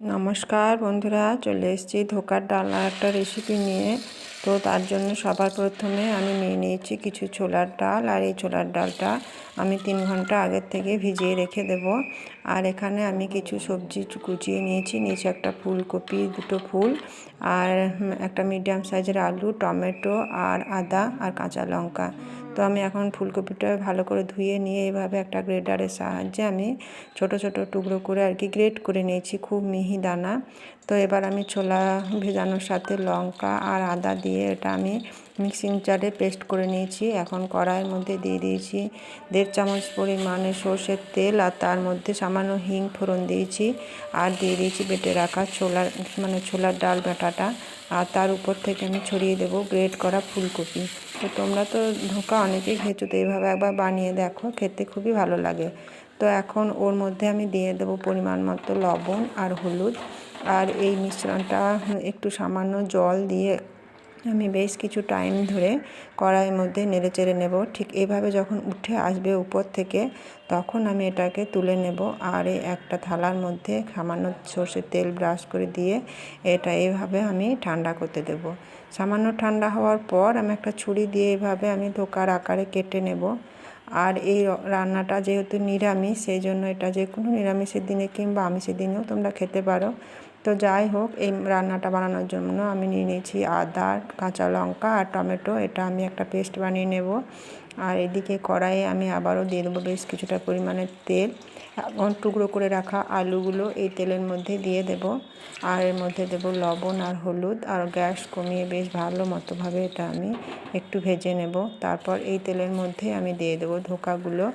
নমস্কার বন্ধুরা, চলে এসেছি ধোকার ডালনার একটা রেসিপি নিয়ে। তো তার জন্য সবার প্রথমে আমি নিয়ে নিয়েছি কিছু ছোলার ডাল, আর এই ছোলার ডালটা আমি 3 ঘন্টা আগের থেকে ভিজিয়ে রেখে দেব। আর এখানে আমি কিছু সবজি কুচিয়ে নিয়েছি, একটা ফুলকপি, 2টো ফুল, আর একটা মিডিয়াম সাইজের আলু, টমেটো, আর আদা আর কাঁচা লঙ্কা। তো আমি এখন ফুলকপিটা ভালো করে ধুয়ে নিয়ে এভাবে একটা গ্রেটারের সাহায্যে আমি ছোট ছোট টুকরো করে গ্রেট করে নিয়েছি, খুব মিহি দানা। তো এবার আমি ছোলা ভেজানোর সাথে লঙ্কা আর আদা দিয়ে এটা আমি মিক্সিং জারে পেস্ট করে নিয়েছি। এখন কড়াইয়ের মধ্যে দিয়ে দিয়েছি 1.5 চামচ পরিমাণে সর্ষের তেল, আর তার মধ্যে সামান্য হিং ফোড়ন দিয়েছি, আর দিয়ে দিয়েছি বেটে রাখা ছোলার ডাল বাটাটা, আর তার উপর থেকে আমি ছড়িয়ে দেবো গ্রেট করা ফুলকপি। তো তোমরা তো ধোঁকা অনেকেই খেয়েছো, তো এইভাবে একবার বানিয়ে দেখো, খেতে খুবই ভালো লাগে। তো এখন ওর মধ্যে আমি দিয়ে দেবো পরিমাণ মতো লবণ আর হলুদ, আর এই মিশ্রণটা একটু সামান্য জল দিয়ে আমি বেশ কিছু টাইম ধরে কড়াইয়ের মধ্যে নেড়ে চেড়ে নেব। ঠিক এইভাবে যখন উঠে আসবে উপর থেকে, তখন আমি এটাকে তুলে নেব, আর এই একটা থালার মধ্যে সামান্য সর্ষের তেল ব্রাশ করে দিয়ে এটা এইভাবে আমি ঠান্ডা করতে দেব। সামান্য ঠান্ডা হওয়ার পর আমি একটা ছুরি দিয়ে এইভাবে আমি ধোকার আকারে কেটে নেব। আর এই রান্নাটা যেহেতু নিরামিষ, সেই জন্য এটা যে কোনো নিরামিষের দিনে কিংবা আমিষের দিনেও তোমরা খেতে পারো। তো যাই হোক, এই রান্নাটা বানানোর জন্য আমি নিয়ে নিয়েছি আদা, কাঁচা লঙ্কা আর টমেটো। এটা আমি একটা পেস্ট বানিয়ে নেব। আর এদিকে কড়াইয়ে আমি আবারও দিয়ে দেবো বেশ কিছুটা পরিমাণে তেল। এখন টুকরো করে রাখা আলুগুলো এই তেলের মধ্যে দিয়ে দেব, আর এর মধ্যে দেব লবণ আর হলুদ, আর গ্যাস কমিয়ে বেশ ভালো মতোভাবে এটা আমি একটু ভেজে নেব। তারপর এই তেলের মধ্যে আমি দিয়ে দেবো ধোকাগুলো,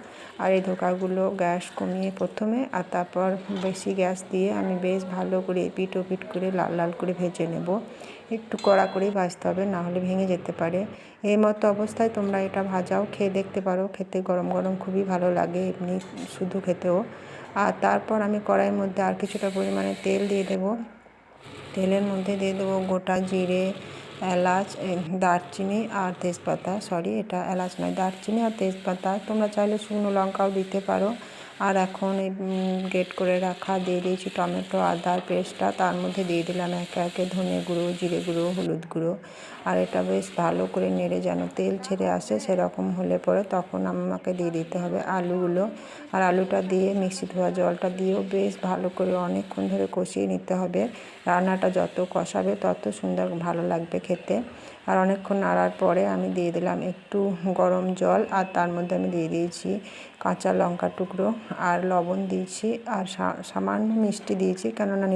আর এই ধোকাগুলো গ্যাস কমিয়ে প্রথমে, আর তারপর বেশি গ্যাস দিয়ে আমি বেশ ভালো করে এপিট ওপিট করে লাল লাল করে ভেজে নেব। একটু কড়া করেই ভাজতে হবে, নাহলে ভেঙে যেতে পারে। এই মতো অবস্থায় তোমরা এটা ভাজাও, খেয়ে দেখতে পারো, খেতে গরম গরম খুবই ভালো লাগে, এমনি শুধু খেতেও। আর তারপর আমি কড়াইয়ের মধ্যে আর কিছুটা পরিমাণে তেল দিয়ে দেব। তেলের মধ্যে দিয়ে দেবো গোটা জিরে, এলাচ, দারচিনি আর তেজপাতা। এটা এলাচ নয়, দারচিনি আর তেজপাতা। তোমরা চাইলে শুকনো লঙ্কাও দিতে পারো। আর এখন এই গ্রেট করে রাখা দিয়ে দিয়েছি টমেটো আদার পেস্টটা, তার মধ্যে দিয়ে দিলাম একে একে ধনে গুঁড়ো, জিরে গুঁড়ো, হলুদ গুঁড়ো। আর এটা বেশ ভালো করে নেড়ে যেন তেল ছেড়ে আসে, সেরকম হলে পরে তখন আমাকে দিয়ে দিতে হবে আলুগুলো। আর আলুটা দিয়ে মিক্সি ধোয়া জলটা দিয়েও বেশ ভালো করে অনেকক্ষণ ধরে কষিয়ে নিতে হবে। রান্নাটা যত কষাবে তত সুন্দর ভালো লাগবে খেতে। আর অনেকক্ষণ নাড়ার পরে আমি দিয়ে দিলাম একটু গরম জল, আর তার মধ্যে আমি দিয়ে দিয়েছি কাঁচা লঙ্কা টুকরো, আর লবণ দিয়েছি, আর সামান্য মিষ্টি দিয়েছি, কেননা